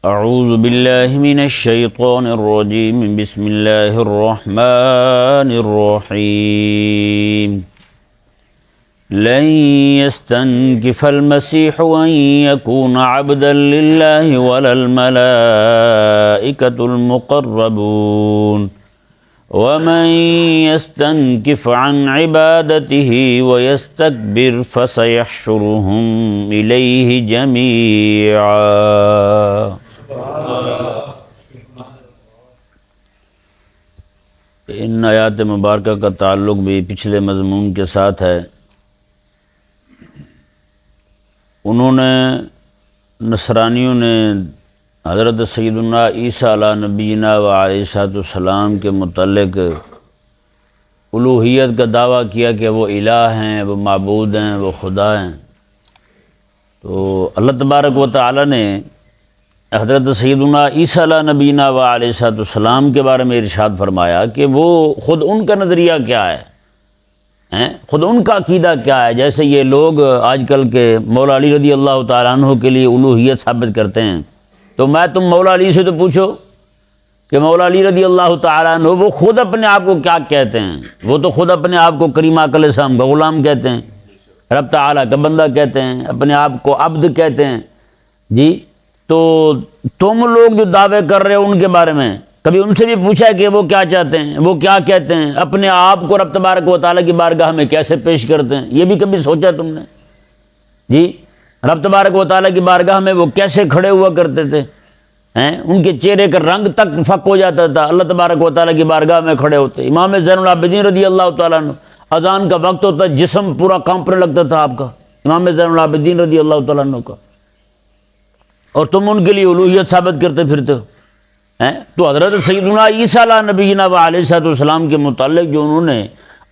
اعوذ باللہ من الشیطان الرجیم بسم اللہ الرحمن الرحیم لن يستنكف المسيح أن يكون عبدا لله ولا الملائكة المقربون ومن يستنكف عن عبادته ويستكبر فسيحشرهم إليه جميعا۔ ان آیات مبارکہ کا تعلق بھی پچھلے مضمون کے ساتھ ہے۔ انہوں نے نصرانیوں نے حضرت سیدنا عیسیٰ علیہ نبینا و علیہ السلام کے متعلق الوہیت کا دعویٰ کیا کہ وہ الہ ہیں، وہ معبود ہیں، وہ خدا ہیں۔ تو اللہ تبارک و تعالی نے حضرت سیدنا عیسیٰ علیہ نبینا و علیہ السلام کے بارے میں ارشاد فرمایا کہ وہ خود ان کا نظریہ کیا ہے، خود ان کا عقیدہ کیا ہے۔ جیسے یہ لوگ آج کل کے مولا علی رضی اللہ تعالیٰ عنہ کے لیے الوہیت ثابت کرتے ہیں، تو تم مولا علی سے تو پوچھو کہ مولا علی رضی اللہ تعالیٰ عنہ وہ خود اپنے آپ کو کیا کہتے ہیں۔ وہ تو خود اپنے آپ کو کریم آقا علیہ السلام کا غلام کہتے ہیں، رب تعالیٰ کا بندہ کہتے ہیں، اپنے آپ کو عبد کہتے ہیں۔ جی تو تم لوگ جو دعوے کر رہے ہو ان کے بارے میں کبھی ان سے بھی پوچھا ہے کہ وہ کیا چاہتے ہیں، وہ کیا کہتے ہیں، اپنے آپ کو رب تبارک و تعالیٰ کی بارگاہ میں کیسے پیش کرتے ہیں؟ یہ بھی کبھی سوچا تم نے؟ جی رب تبارک و تعالیٰ کی بارگاہ میں وہ کیسے کھڑے ہوا کرتے تھے؟ ان کے چہرے کا رنگ تک فق ہو جاتا تھا اللہ تبارک و تعالیٰ کی بارگاہ میں کھڑے ہوتے۔ امام زین العابدین رضی اللہ تعالیٰ عنہ اذان کا وقت ہوتا ہے، جسم پورا کانپنے لگتا تھا آپ کا، امام زین العابدین رضی اللہ تعالیٰ عنہ کا، اور تم ان کے لیے الوہیت ثابت کرتے پھرتے ہو۔ تو حضرت سیدنا عیسیٰ علیہ نبینا و علیہ السلام کے متعلق جو انہوں نے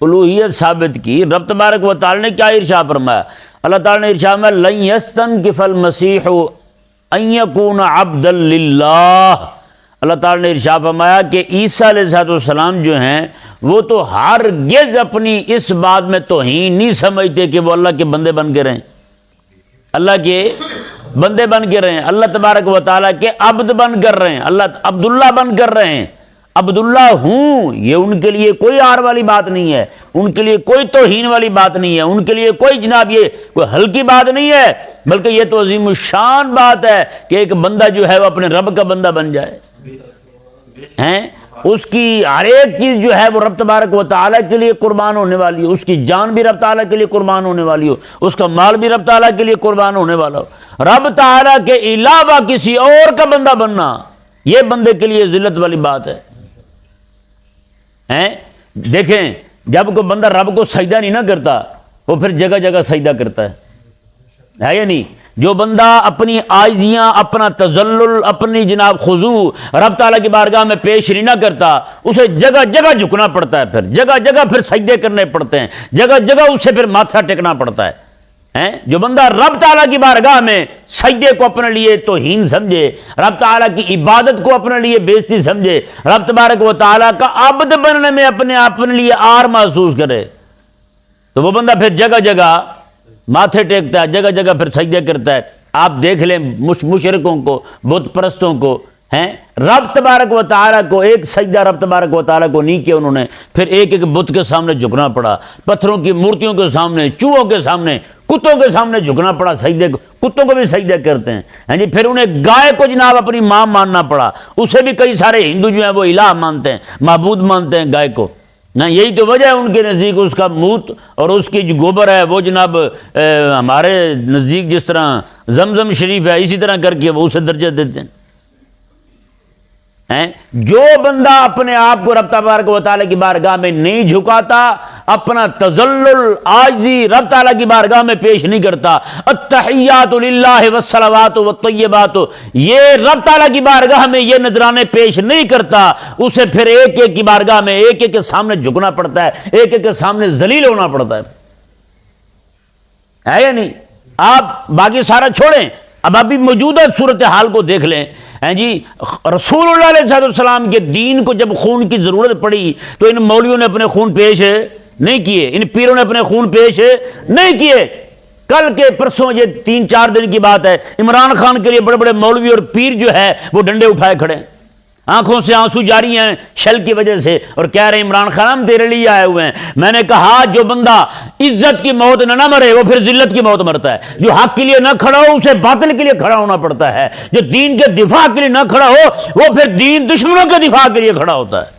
الوہیت ثابت کی، رب تبارک و تعالی نے کیا ارشاد فرمایا؟ اللہ تعالی نے ارشاد فرمایا لن یستنکف المسیح ان یکون عبدا للہ۔ اللہ تعالی نے ارشاد فرمایا کہ عیسیٰ علیہ السلام جو ہیں وہ تو ہرگز اپنی اس بات میں توہین نہیں سمجھتے کہ وہ اللہ کے بندے بن کے رہیں، اللہ کے بندے بن کے رہے ہیں، اللہ تبارک و تعالیٰ کے عبد بن کر رہے ہیں، اللہ عبداللہ بن کر رہے ہیں۔ عبداللہ ہوں یہ ان کے لیے کوئی آر والی بات نہیں ہے، ان کے لیے کوئی توہین والی بات نہیں ہے، ان کے لیے کوئی جناب یہ کوئی ہلکی بات نہیں ہے، بلکہ یہ تو عظیم الشان بات ہے کہ ایک بندہ جو ہے وہ اپنے رب کا بندہ بن جائے۔ اس کی ہر ایک چیز جو ہے وہ رب تبارک و تعالیٰ کے لیے قربان ہونے والی ہو، اس کی جان بھی رب تعالیٰ کے لیے قربان ہونے والی ہو، اس کا مال بھی رب تعالیٰ کے لیے قربان ہونے والا ہو۔ رب تعالیٰ کے علاوہ کسی اور کا بندہ بننا یہ بندے کے لیے ذلت والی بات ہے۔ دیکھیں جب کوئی بندہ رب کو سجدہ نہیں نہ کرتا وہ پھر جگہ جگہ سجدہ کرتا ہے یا نہیں؟ جو بندہ اپنی عاجزیاں، اپنا تذلل، اپنی جناب خضوع رب تعالیٰ کی بارگاہ میں پیش نہیں نہ کرتا، اسے جگہ جگہ جھکنا پڑتا ہے، پھر جگہ جگہ پھر سجدے کرنے پڑتے ہیں، جگہ جگہ اسے پھر ماتھا ٹیکنا پڑتا ہے۔ جو بندہ رب تعالیٰ کی بارگاہ میں سجدے کو اپنے لیے توہین سمجھے، رب تعالیٰ کی عبادت کو اپنے لیے بےزتی سمجھے، رب تبارک و تعالیٰ کا عبد بننے میں اپنے لیے آر محسوس کرے، تو وہ بندہ پھر جگہ جگہ ماتھے ٹیکتا ہے، جگہ جگہ پھر سجدے کرتا ہے۔ آپ دیکھ لیں مشرکوں کو، بت پرستوں کو، رب تبارک و تعالیٰ کو ایک سجدہ رب تبارک و تعالیٰ کو نہیں کیا انہوں نے، پھر ایک ایک بت کے سامنے جھکنا پڑا، پتھروں کی مورتیوں کے سامنے، چوہوں کے سامنے، کتوں کے سامنے جھکنا پڑا سجدے کو، کتوں کو بھی سجدے کرتے ہیں جی۔ پھر انہیں گائے کو جناب اپنی ماں ماننا پڑا، اسے بھی کئی سارے ہندو جو ہیں وہ الہ مانتے ہیں، معبود مانتے ہیں گائے کو نا۔ یہی تو وجہ ہے ان کے نزدیک اس کا موت اور اس کی جو گوبر ہے وہ جناب ہمارے نزدیک جس طرح زمزم شریف ہے اسی طرح کر کے وہ اسے درجہ دیتے ہیں۔ جو بندہ اپنے آپ کو رب تبارک و تعالیٰ کی بارگاہ میں نہیں جھکاتا، اپنا تذلل عاجزی رب تعالیٰ کی بارگاہ میں پیش نہیں کرتا، التحیات للہ والصلوات والطیبات، یہ رب تعالیٰ کی بارگاہ میں یہ نذرانے پیش نہیں کرتا، اسے پھر ایک ایک کی بارگاہ میں ایک ایک کے سامنے جھکنا پڑتا ہے، ایک ایک کے سامنے ذلیل ہونا پڑتا ہے یا نہیں؟ آپ باقی سارا چھوڑیں، اب ابھی موجودہ صورتحال کو دیکھ لیں جی۔ رسول اللہ علیہ السلام کے دین کو جب خون کی ضرورت پڑی تو ان مولویوں نے اپنے خون پیش نہیں کیے، ان پیروں نے اپنے خون پیش نہیں کیے، کل کے پرسوں یہ 3-4 دن کی بات ہے، عمران خان کے لیے بڑے بڑے مولوی اور پیر جو ہے وہ ڈنڈے اٹھائے کھڑے ہیں، آنکھوں سے آنسو جاری ہیں شل کی وجہ سے، اور کہہ رہے ہیں عمران خان ہم تیرے لیے آئے ہوئے ہیں۔ میں نے کہا جو بندہ عزت کی موت نہ مرے وہ پھر ذلت کی موت مرتا ہے، جو حق کے لیے نہ کھڑا ہو اسے باطل کے لیے کھڑا ہونا پڑتا ہے، جو دین کے دفاع کے لیے نہ کھڑا ہو وہ پھر دین دشمنوں کے دفاع کے لیے کھڑا ہوتا ہے۔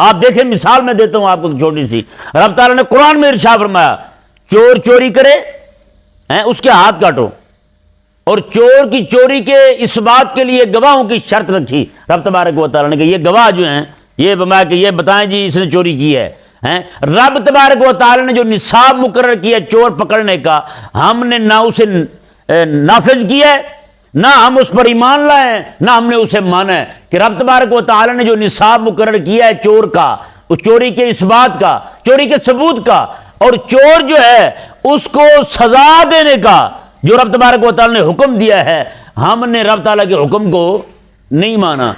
آپ دیکھیں، مثال میں دیتا ہوں آپ کو چھوٹی سی، رب تعالیٰ نے قرآن میں ارشاد فرمایا چور چوری کرے اس کے ہاتھ کاٹو، اور چور کی چوری کے اس بات کے لیے گواہوں کی شرط رکھی رب تبارک و تعالیٰ نے کہ یہ گواہ جو ہیں یہ کہ یہ بتائیں جی اس نے چوری کی ہے۔ رب تبارک و تعالیٰ نے جو نصاب مقرر کیا چور پکڑنے کا، ہم نے نہ اسے نافذ کیا ہے، نہ ہم اس پر ایمان لائے ہیں، نہ ہم نے اسے مانا ہے کہ رب تبارک و تعالیٰ نے جو نصاب مقرر کیا ہے چور کا، اس چوری کے اس بات کا، چوری کے ثبوت کا، اور چور جو ہے اس کو سزا دینے کا جو رب تبارک و تعالیٰ نے حکم دیا ہے، ہم نے رب تعالیٰ کے حکم کو نہیں مانا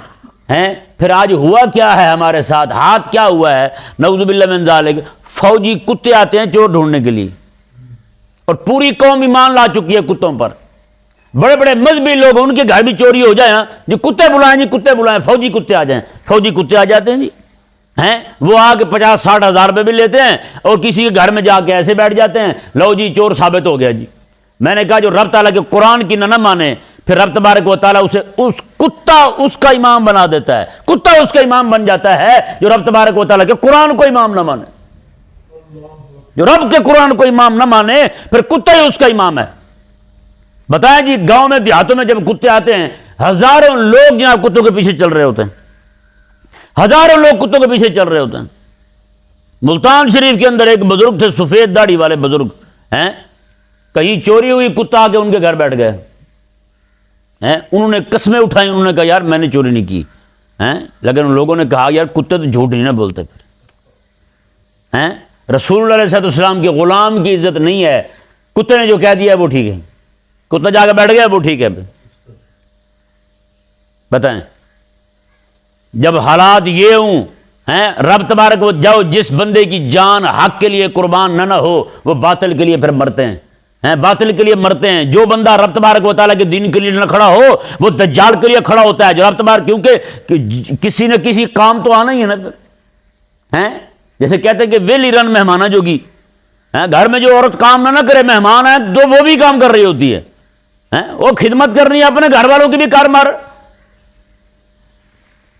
ہے۔ پھر آج ہوا کیا ہے ہمارے ساتھ، ہاتھ کیا ہوا ہے، نعوذ باللہ من ذالک، فوجی کتے آتے ہیں چور ڈھونڈنے کے لیے، اور پوری قوم ایمان لا چکی ہے کتوں پر۔ بڑے بڑے مذہبی لوگ ان کے گھر بھی چوری ہو جائے جی کتے بلائیں، جی کتے بلائیں، فوجی کتے آ جائیں، فوجی کتے آ جاتے ہیں جی، وہ آ کے 50-60 ہزار روپے بھی لیتے ہیں اور کسی کے گھر میں جا کے ایسے بیٹھ جاتے ہیں، لو جی چور ثابت ہو گیا جی۔ میں نے کہا جو رب تعالیٰ کے قرآن کی نہ مانے پھر رب تبارک و تعالیٰ اسے کتا اس کا امام بنا دیتا ہے، کتا اس کا امام بن جاتا ہے جو رب تبارک و تعالیٰ کے قرآن کو امام نہ مانے، جو رب کے قرآن کو امام نہ مانے پھر کتا ہی اس کا امام ہے۔ بتائیں جی گاؤں میں دیہاتوں میں جب کتے آتے ہیں ہزاروں لوگ جناب کتوں کے پیچھے چل رہے ہوتے ہیں، ہزاروں لوگ کتوں کے پیچھے چل رہے ہوتے ہیں۔ ملتان شریف کے اندر ایک بزرگ تھے، سفید داڑھی والے بزرگ ہیں، کہیں چوری ہوئی کتا آ کے ان کے گھر بیٹھ گئے، انہوں نے قسمیں اٹھائیں، انہوں نے کہا یار میں نے چوری نہیں کی، لیکن ان لوگوں نے کہا یار کتے تو جھوٹ نہیں نہ بولتے، پھر رسول اللہ علیہ السلام کے غلام کی عزت نہیں ہے، کتے نے جو کہہ دیا ہے وہ ٹھیک ہے، کتا جا کے بیٹھ گیا وہ ٹھیک ہے۔ بتائیں جب حالات یہ ہوں رب تبارک و جاؤ جس بندے کی جان حق کے لیے قربان نہ ہو وہ باطل کے لیے پھر مرتے ہیں، باطل کے لیے مرتے ہیں۔ جو بندہ رب تبارک و تعالیٰ کے دین کے لیے نہ کھڑا ہو وہ دجال کے لیے کھڑا ہوتا ہے، جو رب تبارک، کیونکہ کسی نہ کسی کام تو آنا ہی ہے نا پھر، جیسے کہتے ہیں کہ ویلی رن مہمانہ جوگی، گھر میں جو عورت کام نہ کرے مہمان ہے تو وہ بھی کام کر رہی ہوتی ہے، وہ خدمت کرنی ہے اپنے گھر والوں کی بھی کار مار۔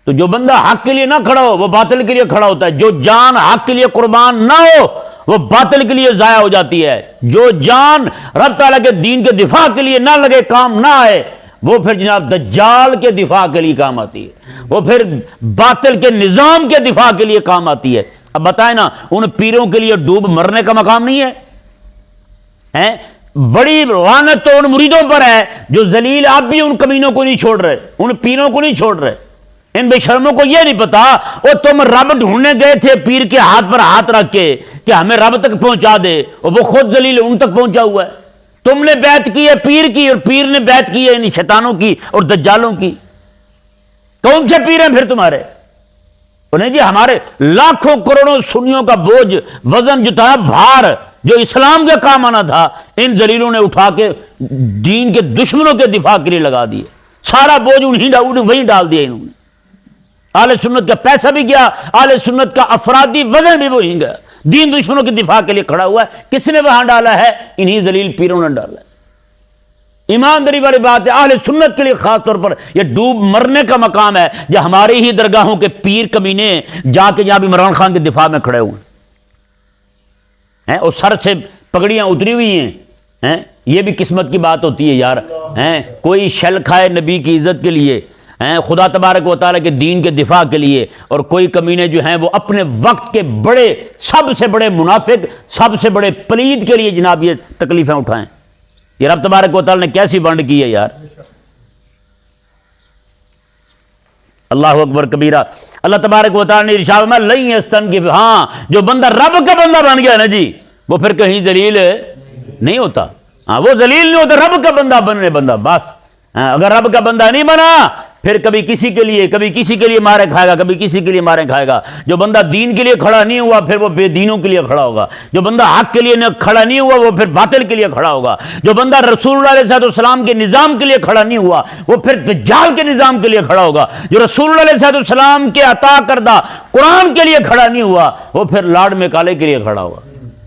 تو جو بندہ حق کے لیے نہ کھڑا ہو وہ باطل کے لیے کھڑا ہوتا ہے، جو جان حق کے لیے قربان نہ ہو وہ باطل کے لیے ضائع ہو جاتی ہے، جو جان رب تعالیٰ کے دین کے دفاع کے لیے نہ لگے، کام نہ آئے، وہ پھر جناب دجال کے دفاع کے لیے کام آتی ہے، وہ پھر باطل کے نظام کے دفاع کے لیے کام آتی ہے۔ اب بتائیں نا ان پیروں کے لیے ڈوب مرنے کا مقام نہیں ہے؟ بڑی لعنت تو ان مریدوں پر ہے جو ذلیل آپ بھی ان کمینوں کو نہیں چھوڑ رہے، ان پیروں کو نہیں چھوڑ رہے۔ ان بے شرموں کو یہ نہیں پتا وہ تم رب ڈھونڈنے گئے تھے پیر کے ہاتھ پر ہاتھ رکھ کے کہ ہمیں رب تک پہنچا دے، اور وہ خود ذلیل ان تک پہنچا ہوا ہے۔ تم نے بیعت کی ہے پیر کی، اور پیر نے بیعت کی ہے ان شیطانوں کی اور دجالوں کی۔ کون سے پیر ہیں پھر تمہارے؟ انہیں جی ہمارے لاکھوں کروڑوں سنیوں کا بوجھ وزن جو تھا، بھار جو اسلام کے کام آنا تھا، ان ذلیلوں نے اٹھا کے دین کے دشمنوں کے دفاع کے لیے لگا دیے، سارا بوجھ وہیں ڈال دیا انہوں نے۔ اہل سنت کا پیسہ بھی گیا، اہل سنت کا افرادی وزن بھی وہیں گیا، دین دشمنوں کے دفاع کے لیے کھڑا ہوا ہے۔ کس نے وہاں ڈالا ہے؟ انہی ذلیل پیروں نے ڈالا ہے۔ ایمانداری والی بات ہے، اہل سنت کے لیے خاص طور پر یہ ڈوب مرنے کا مقام ہے جو ہماری ہی درگاہوں کے پیر کمینے جا کے جہاں بھی عمران خان کے دفاع میں کھڑے ہوئے ہیں، اور سر سے پگڑیاں اتری ہوئی ہیں۔ یہ بھی قسمت کی بات ہوتی ہے یار، کوئی شل کھائے نبی کی عزت کے لیے، خدا تبارک و تعالیٰ کے دین کے دفاع کے لیے، اور کوئی کمینے جو ہیں وہ اپنے وقت کے بڑے سب سے بڑے منافق، سب سے بڑے پلید کے لیے جناب یہ تکلیفیں اٹھائیں۔ یہ رب تبارک و تعالیٰ نے کیسی بانڈ کی ہے یار، اللہ اکبر کبیرہ۔ اللہ تبارک و تعالیٰ نے ارشاد میں لن یستنکف، ہاں جو بندہ رب کا بندہ بن گیا نا جی وہ پھر کہیں ذلیل نہیں ہوتا، وہ ذلیل نہیں ہوتا، رب کا بندہ بننے بندہ بس۔ اگر رب کا بندہ نہیں بنا پھر کبھی کسی کے لیے کبھی کسی کے لیے مارے کھائے گا، کبھی کسی کے لیے مارے کھائے گا۔ جو بندہ دین کے لیے کھڑا نہیں ہوا پھر وہ بے دینوں کے لیے کھڑا ہوگا، جو بندہ حق کے لیے کھڑا نہیں ہوا وہ پھر باطل کے لیے کھڑا ہوگا، جو بندہ رسول اللہ علیہ السلام کے نظام کے لیے کھڑا نہیں ہوا وہ پھر دجال کے نظام کے لیے کھڑا ہوگا، جو رسول اللہ علیہ السلام کے عطا کردہ قرآن کے لیے کھڑا نہیں ہوا وہ پھر لاڈ میں کالے کے لیے کھڑا ہوگا۔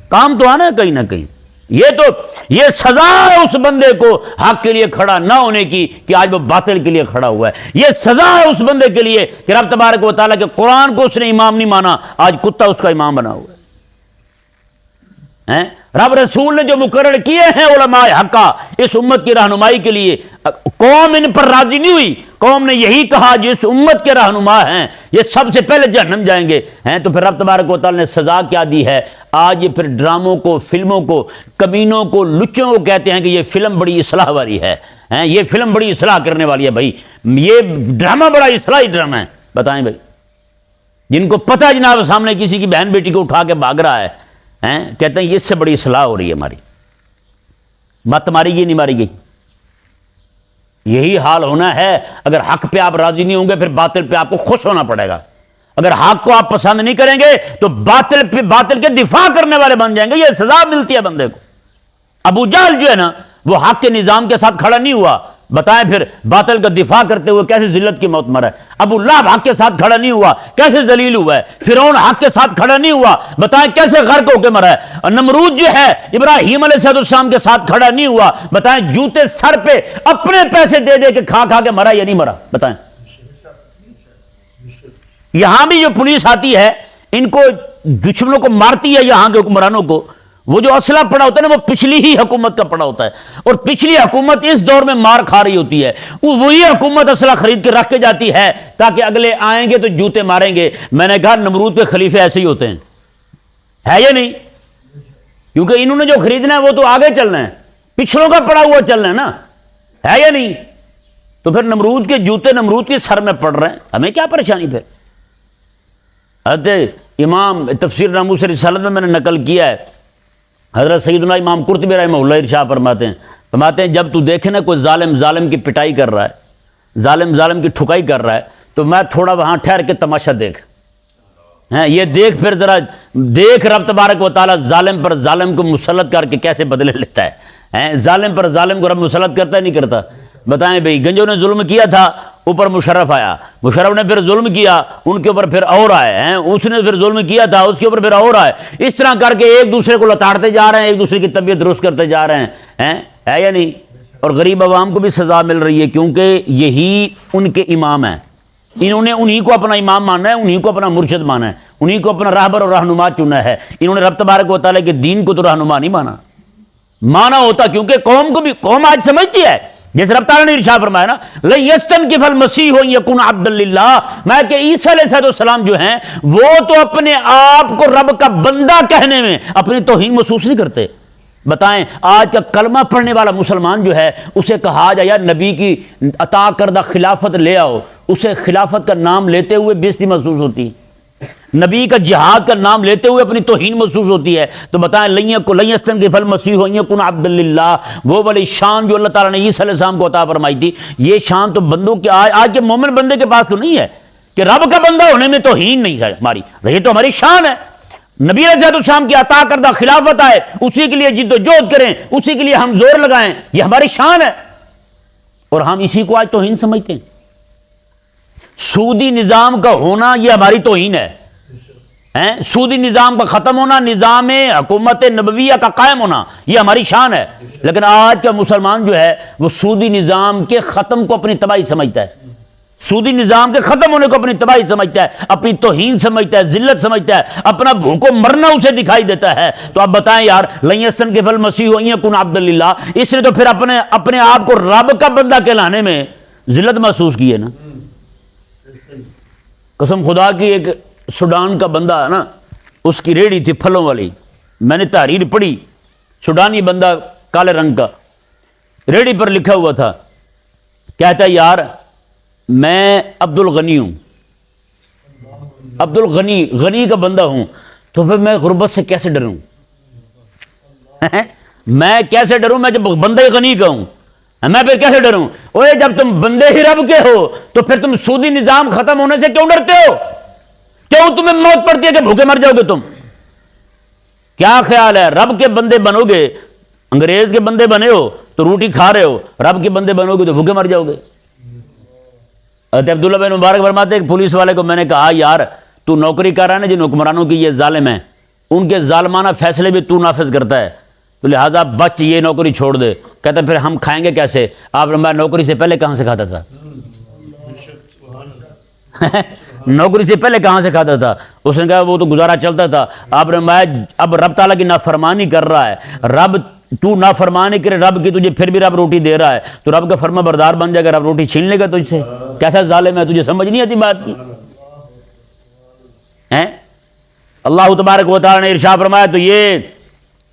کام تو آنا ہے کہیں نہ کہیں۔ یہ سزا ہے اس بندے کو حق کے لیے کھڑا نہ ہونے کی کہ آج وہ باطل کے لیے کھڑا ہوا ہے۔ یہ سزا ہے اس بندے کے لیے کہ رب تبارک و تعالیٰ کے قرآن کو اس نے امام نہیں مانا، آج کتا اس کا امام بنا ہوا ہے۔ رب رسول نے جو مقرر کیے ہیں علماء حقہ اس امت کی رہنمائی کے لیے، قوم ان پر راضی نہیں ہوئی، قوم نے یہی کہا جس امت کے رہنما ہیں یہ سب سے پہلے جہنم جائیں گے، تو پھر رب تبارک و تعالیٰ نے سزا کیا دی ہے۔ آج یہ پھر ڈراموں کو، فلموں کو، کمینوں کو، لچوں کو کہتے ہیں کہ یہ فلم بڑی اصلاح والی ہے، یہ فلم بڑی اصلاح کرنے والی ہے۔ بھائی یہ ڈرامہ بڑا اصلاحی ڈرامہ ہے، بتائیں بھائی، جن کو پتہ ہے جناب سامنے کسی کی بہن بیٹی کو اٹھا کے بھاگ رہا ہے، کہتے ہیں اس سے بڑی اصلاح ہو رہی ہے ہماری، مت ماری گئی نہیں ماری گئی۔ یہی حال ہونا ہے، اگر حق پہ آپ راضی نہیں ہوں گے پھر باطل پہ آپ کو خوش ہونا پڑے گا۔ اگر حق کو آپ پسند نہیں کریں گے تو باطل کے دفاع کرنے والے بن جائیں گے۔ یہ سزا ملتی ہے بندے کو۔ ابو جہل جو ہے نا وہ حق کے نظام کے ساتھ کھڑا نہیں ہوا، بتائیں پھر باطل کا دفاع کرتے ہوئے کیسے ذلت کی موت مرا ہے۔ ابو لہب حق کے ساتھ کھڑا نہیں ہوا، کیسے ذلیل ہوا ہے۔ فرعون حق کے ساتھ کھڑا نہیں ہوا، بتائیں کیسے غرق ہو کے مرا ہے۔ اور نمرود جو ہے ابراہیم علیہ السلام کے ساتھ کھڑا نہیں ہوا، بتائیں جوتے سر پہ اپنے پیسے دے دے کے کھا کے مرا یا نہیں مرا، بتائیں۔ یہاں بھی جو پولیس آتی ہے ان کو دشمنوں کو مارتی ہے، یہاں کے حکمرانوں کو، وہ جو اسلحہ پڑا ہوتا ہے نا وہ پچھلی ہی حکومت کا پڑا ہوتا ہے، اور پچھلی حکومت اس دور میں مار کھا رہی ہوتی ہے، وہی حکومت اسلحہ خرید کے رکھ کے جاتی ہے تاکہ اگلے آئیں گے تو جوتے ماریں گے۔ میں نے کہا نمرود کے خلیفے ایسے ہی ہوتے ہیں، ہے یا نہیں؟ کیونکہ انہوں نے جو خریدنا ہے وہ تو آگے چلنا ہے، پچھلوں کا پڑا ہوا چلنا ہے نا، ہے یا نہیں؟ تو پھر نمرود کے جوتے نمرود کے سر میں پڑ رہے ہیں، ہمیں کیا پریشانی پھر؟ حضرت امام تفسیر ناموس رسالت میں نے نقل کیا ہے، حضرت سیدنا امام قرطبی رحمہ اللہ ارشاد فرماتے ہیں جب تو دیکھے نا کوئی ظالم کی پٹائی کر رہا ہے، ظالم کی ٹھکائی کر رہا ہے، تو میں تھوڑا وہاں ٹھہر کے تماشا دیکھ، یہ دیکھ پھر ذرا دیکھ رب تبارک و تعالیٰ ظالم پر ظالم کو مسلط کر کے کیسے بدلے لیتا ہے۔ ظالم پر ظالم کو رب مسلط کرتا ہے نہیں کرتا؟ بتائیں بھئی، گنجوں نے ظلم کیا تھا، اوپر مشرف آیا، مشرف نے پھر ظلم کیا، ان کے اوپر پھر اور آئے، اس نے پھر ظلم کیا تھا، اس کے اوپر پھر اور آئے، اس طرح کر کے ایک دوسرے کو لتاڑتے جا رہے ہیں، ایک دوسرے کی طبیعت درست کرتے جا رہے ہیں، ہے یا نہیں؟ اور غریب عوام کو بھی سزا مل رہی ہے کیونکہ یہی ان کے امام ہیں، انہوں نے انہی کو اپنا امام مانا ہے، انہی کو اپنا مرشد مانا ہے، انہی کو اپنا راہبر اور رہنما چنا ہے۔ انہوں نے رب تبارک و تعالیٰ کے دین کو تو رہنما نہیں مانا ہوتا، کیونکہ قوم آج سمجھتی ہے، جیسے رب تعالیٰ نے ارشاد فرمایا نا لن یستنکف المسیح ان یکون عبدا للہ، میں کہ عیسیٰ علیہ السلام جو ہیں وہ تو اپنے آپ کو رب کا بندہ کہنے میں اپنی توہین محسوس نہیں کرتے۔ بتائیں آج کا کلمہ پڑھنے والا مسلمان جو ہے اسے کہا جائے یار نبی کی عطا کردہ خلافت لے آؤ، اسے خلافت کا نام لیتے ہوئے بے عزتی محسوس ہوتی ہے، نبی کا جہاد کا نام لیتے ہوئے اپنی توہین محسوس ہوتی ہے۔ تو بتائیں لن یستنکف المسیح ان یکون عبدا للہ، وہ والی شان جو اللہ تعالیٰ نے عیسیٰ علیہ السلام کو عطا فرمائی تھی، یہ شان تو بندوں کے آج کے مومن بندے کے پاس تو نہیں ہے کہ رب کا بندہ ہونے میں توہین نہیں ہے ہماری، یہ تو ہماری شان ہے۔ نبی علیہ السلام کی عطا کردہ خلافت آئے، اسی کے لیے جد و جہد کریں، اسی کے لیے ہم زور لگائیں، یہ ہماری شان ہے، اور ہم اسی کو آج توہین سمجھتے ہیں۔ سودی نظام کا ہونا یہ ہماری توہین ہے، سودی نظام کا ختم ہونا، نظام حکومت نبویہ کا قائم ہونا یہ ہماری شان ہے، لیکن آج کا مسلمان جو ہے وہ سودی نظام کے ختم کو اپنی تباہی سمجھتا ہے، سودی نظام کے ختم ہونے کو اپنی تباہی سمجھتا ہے، اپنی توہین سمجھتا ہے، ذلت سمجھتا ہے، اپنا بھوکو مرنا اسے دکھائی دیتا ہے۔ تو آپ بتائیں یار لن یستنکف المسیح ان یکون عبدا للہ، اس نے تو پھر اپنے آپ کو رب کا بندہ کہلانے میں ذلت محسوس کی ہے نا۔ قسم خدا کی، ایک سوڈان کا بندہ ہے نا، اس کی ریڑھی تھی پھلوں والی، میں نے تحریر پڑھی، سوڈانی بندہ کالے رنگ کا، ریڑھی پر لکھا ہوا تھا، کہتا ہے یار میں عبد الغنی ہوں، عبد الغنی غنی کا بندہ ہوں، تو پھر میں غربت سے کیسے ڈروں؟ میں کیسے ڈروں میں جب بندہ غنی کا ہوں؟ میں پھر کیسے ڈروں؟ اوے جب تم بندے ہی رب کے ہو تو پھر تم سودی نظام ختم ہونے سے کیوں ڈرتے ہو؟ کیوں تمہیں موت پڑتی ہے کہ بھوکے مر جاؤ گے تم؟ کیا خیال ہے رب کے بندے بنو گے؟ انگریز کے بندے بنے ہو تو روٹی کھا رہے ہو، رب کے بندے بنو گے تو بھوکے مر جاؤ گے۔ حضرت عبداللہ بن مبارک فرماتے ہیں کہ پولیس والے کو میں نے کہا یار تو نوکری کر رہا ہے نا جن حکمرانوں کی یہ ظالم ہیں، ان کے ظالمانہ فیصلے بھی تو نافذ کرتا ہے، تو لہٰذا بچ یہ نوکری چھوڑ دے۔ کہتا پھر ہم کھائیں گے کیسے؟ آپ نے میں نوکری سے پہلے کہاں سے کھاتا تھا؟ نوکری سے پہلے کہاں سے کھاتا تھا؟ اس نے کہا وہ تو گزارا چلتا تھا۔ آپ نے میں اب رب تعالیٰ کی نافرمانی کر رہا ہے، رب تو نافرمانی کرے رب کی، تجھے پھر بھی رب روٹی دے رہا ہے، تو رب کا فرما بردار بن جائے گا، رب روٹی چھین لے گا تجھ سے؟ کیسا ظالم ہے، تجھے سمجھ نہیں آتی بات کی؟ اللہ تبارک و تعالیٰ نے ارشاد فرمایا تو یہ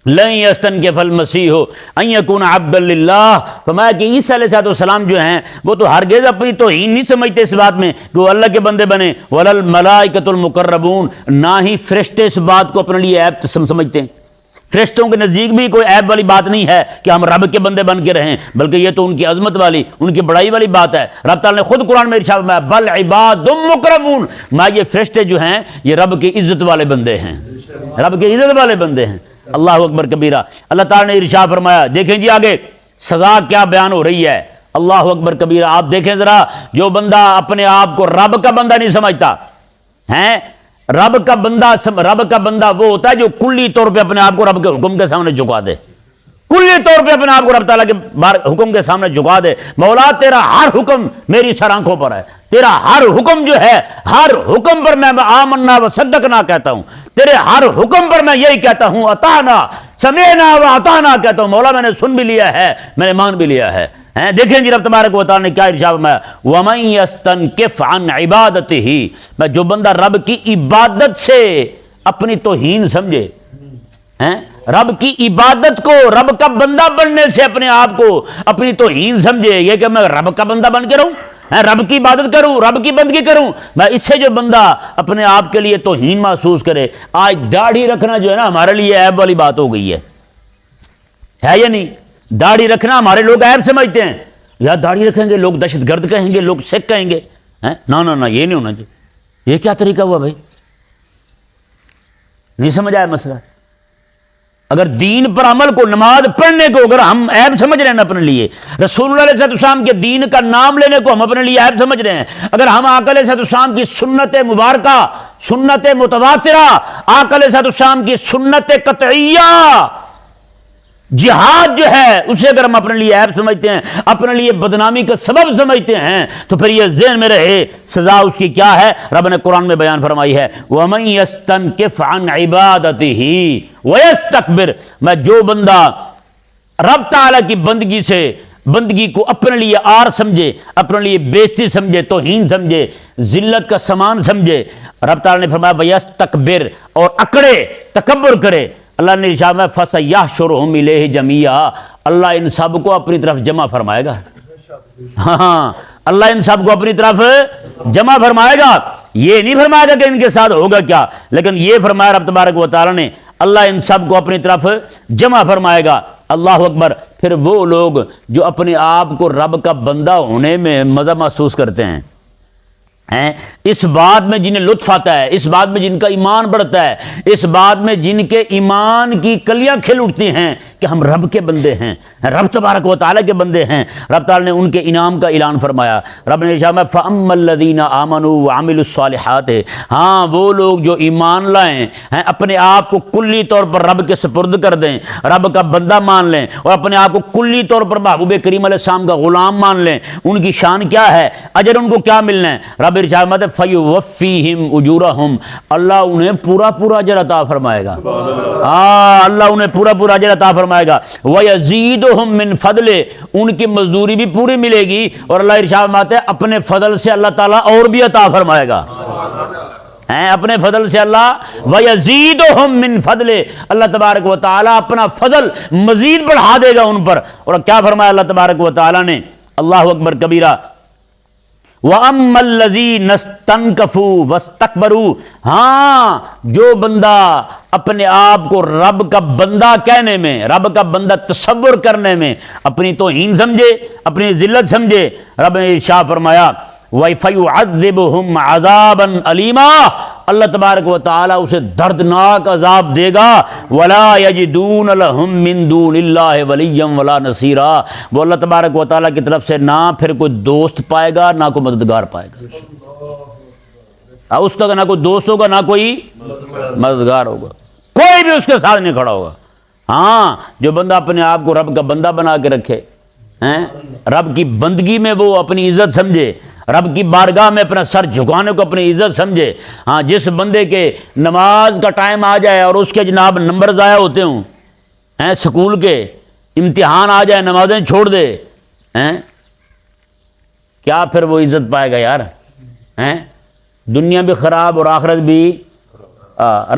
لن یستنکف المسیح ان یکون عبدا للہ، فرمایا کہ عیسیٰ علیہ السلام جو ہیں وہ تو ہرگز اپنی توہین نہیں سمجھتے اس بات میں کہ وہ اللہ کے بندے بنے، ولا الملائکۃ المقربون، نہ ہی فرشتے اس بات کو اپنے لیے عیب سمجھتے ہیں۔ فرشتوں کے نزدیک بھی کوئی عیب والی بات نہیں ہے کہ ہم رب کے بندے بن کے رہیں، بلکہ یہ تو ان کی عظمت والی، ان کی بڑائی والی بات ہے۔ رب تعالیٰ نے خود قرآن میں ارشاد فرمایا بل عباد مکرمون، میں یہ فرشتے جو ہیں یہ رب کی عزت والے بندے ہیں، رب کی عزت والے بندے ہیں۔ اللہ اکبر کبیرہ۔ اللہ تعالیٰ نے ارشاد فرمایا، دیکھیں جی آگے سزا کیا بیان ہو رہی ہے، اللہ اکبر کبیرہ۔ آپ دیکھیں ذرا، جو بندہ اپنے آپ کو رب کا بندہ نہیں سمجھتا ہیں، رب کا بندہ وہ ہوتا ہے جو کلی طور پہ اپنے آپ کو رب کے حکم کے سامنے جھکا دے، کلی طور پہ اپنے آپ کو رب تعالیٰ کے حکم کے سامنے جھکا دے۔ مولا تیرا ہر حکم میری سر آنکھوں پر ہے، تیرا ہر حکم جو ہے، ہر حکم پر میں آمنا و صدقنا کہتا ہوں، تیرے ہر حکم پر میں یہی کہتا ہوں اطعنا سمعنا و اطعنا کہتا ہوں، مولا میں نے سن بھی لیا ہے، میں نے مان بھی لیا ہے۔ دیکھیں جی رب تبارک و تعالیٰ نے کیا ارشاد فرمایا، وَمَن يَسْتَنْكِفْ عَنْ عِبَادَتِهِ، میں جو بندہ رب کی عبادت سے اپنی توہین سمجھے، رب کی عبادت کو، رب کا بندہ بننے سے اپنے آپ کو اپنی توہین سمجھے، یہ کہ میں رب کا بندہ بن کے رہوں، رب کی عبادت کروں، رب کی بندگی کروں، میں اس سے جو بندہ اپنے آپ کے لیے توہین محسوس کرے۔ آج داڑھی رکھنا جو ہے نا ہمارے لیے عیب والی بات ہو گئی ہے یا نہیں؟ داڑھی رکھنا ہمارے لوگ عیب سمجھتے ہیں، یا داڑھی رکھیں گے لوگ دہشت گرد کہیں گے، لوگ سکھ کہیں گے، نہ یہ نہیں ہونا چاہیے۔ یہ کیا طریقہ ہوا بھائی؟ نہیں سمجھ آیا مسئلہ؟ اگر دین پر عمل کو، نماز پڑھنے کو اگر ہم عیب سمجھ رہے ہیں اپنے لیے، رسول اللہ علیہ السلام کے دین کا نام لینے کو ہم اپنے لیے عیب سمجھ رہے ہیں، اگر ہم آقا علیہ السلام کی سنت مبارکہ، سنت متواترہ، آقا علیہ السلام کی سنت قطعیہ، جہاد جو ہے اسے اگر ہم اپنے لیے عیب سمجھتے ہیں، اپنے لیے بدنامی کا سبب سمجھتے ہیں، تو پھر یہ ذہن میں رہے سزا اس کی کیا ہے۔ رب نے قرآن میں بیان فرمائی ہے وَمَن يَسْتَنْكِفْ عَنْ عِبَادَتِهِ وَيَسْتَكْبِرْ، میں جو بندہ رب تعالیٰ کی بندگی کو اپنے لیے آر سمجھے، اپنے لیے بےزتی سمجھے، توہین سمجھے، ذلت کا سامان سمجھے، رب تعالیٰ نے فرمایا وَيَسْتَكْبِرْ، اور اکڑے، تکبر کرے، اللہ نے ارشاد میں فَسَيَحْشُرُهُمْ إِلَيْهِ جَمِيعًا، اللہ ان سب کو اپنی طرف جمع فرمائے گا۔ ہاں اللہ ان سب کو اپنی طرف جمع فرمائے گا۔ یہ نہیں فرمائے گا کہ ان کے ساتھ ہوگا کیا، لیکن یہ فرمایا رب تبارک و تعالیٰ نے اللہ ان سب کو اپنی طرف جمع فرمائے گا۔ اللہ اکبر۔ پھر وہ لوگ جو اپنے آپ کو رب کا بندہ ہونے میں مزہ محسوس کرتے ہیں، اس بات میں جنہیں لطف آتا ہے، اس بات میں جن کا ایمان بڑھتا ہے، اس بات میں جن کے ایمان کی کلیاں کھل اٹھتی ہیں کہ ہم رب کے بندے ہیں، رب تبارک و تعالیٰ کے بندے ہیں، رب تعالیٰ نے ان کے انعام کا اعلان فرمایا۔ رب نے ارشاد فرمایا فَأَمَّا الَّذِينَ آمَنُوا وَعَمِلُوا الصَّالِحَاتِ، ہاں وہ لوگ جو ایمان لائیں، اپنے آپ کو کلی طور پر رب کے سپرد کر دیں، رب کا بندہ مان لیں، اور اپنے آپ کو کلی طور پر محبوب کریم علیہ السلام کا غلام مان لیں، ان کی شان کیا ہے، اجر ان کو کیا ملنا ہے؟ رب ارشاد فرماتے فَيُوَفِّيهِمْ أُجُورَهُمْ، اللہ انہیں پورا اجر عطا فرمائے گا، اللہ انہیں پورا اجر عطا فرمائے گا۔ وَيَزِيدُهُمْ مِنْ فَضْلِهِ، ان کی مزدوری بھی پوری ملے گی، اور اللہ ارشاد فرماتے اپنے فضل سے اللہ تعالیٰ اور بھی عطا فرمائے گا، اپنے فضل سے اللہ وَيَزِيدُهُمْ مِنْ فَضْلِهِ، اللہ تبارک و تعالیٰ اپنا فضل مزید بڑھا دے گا ان پر۔ اور کیا فرمایا اللہ تبارک و تعالیٰ نے، اللہ اکبر کبیرہ، وَأَمَّا الَّذِينَ اسْتَنكَفُوا وَاسْتَكْبَرُوا، ہاں جو بندہ اپنے آپ کو رب کا بندہ کہنے میں، رب کا بندہ تصور کرنے میں اپنی توہین سمجھے، اپنی ذلت سمجھے، رب نے ارشاد فرمایا وَفَيُعَذِّبُهُمْ عَذَابًا أَلِيمًا، اللہ تبارک و تعالیٰ اسے دردناک عذاب دے گا، وَلَا يَجِدُونَ لَهُم مِّن دُونِ اللَّهِ وَلِيًّا وَلَا نَصِيرًا، وہ اللہ تبارک و تعالیٰ کی طرف سے نہ پھر کوئی دوست پائے گا نہ کوئی مددگار پائے گا، اس کا نہ کوئی دوست ہوگا نہ کوئی مددگار ہوگا، کوئی بھی اس کے ساتھ نہیں کھڑا ہوگا۔ ہاں جو بندہ اپنے آپ کو رب کا بندہ بنا کے رکھے، رب کی بندگی میں وہ اپنی عزت سمجھے، رب کی بارگاہ میں اپنا سر جھکانے کو اپنی عزت سمجھے، ہاں جس بندے کے نماز کا ٹائم آ جائے اور اس کے جناب نمبر ضائع ہوتے ہوں، سکول کے امتحان آ جائے نمازیں چھوڑ دے، کیا پھر وہ عزت پائے گا یار؟ دنیا بھی خراب اور آخرت بھی،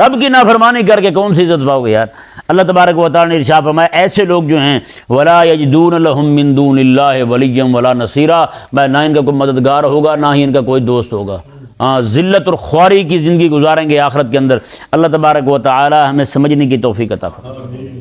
رب کی نافرمانی کر کے کون سی عزت پاؤ گے یار؟ اللہ تبارک و تعالیٰ نے ارشاد فرمایا ایسے لوگ جو ہیں وَلَا يَجِدُونَ لَهُم مِّن دُونِ اللَّهِ وَلِيًّا وَلَا نَصِيرًا، نہ ان کا کوئی مددگار ہوگا نہ ہی ان کا کوئی دوست ہوگا، ذلت اور خواری کی زندگی گزاریں گے آخرت کے اندر۔ اللہ تبارک و تعالیٰ ہمیں سمجھنے کی توفیق عطا فرمائے۔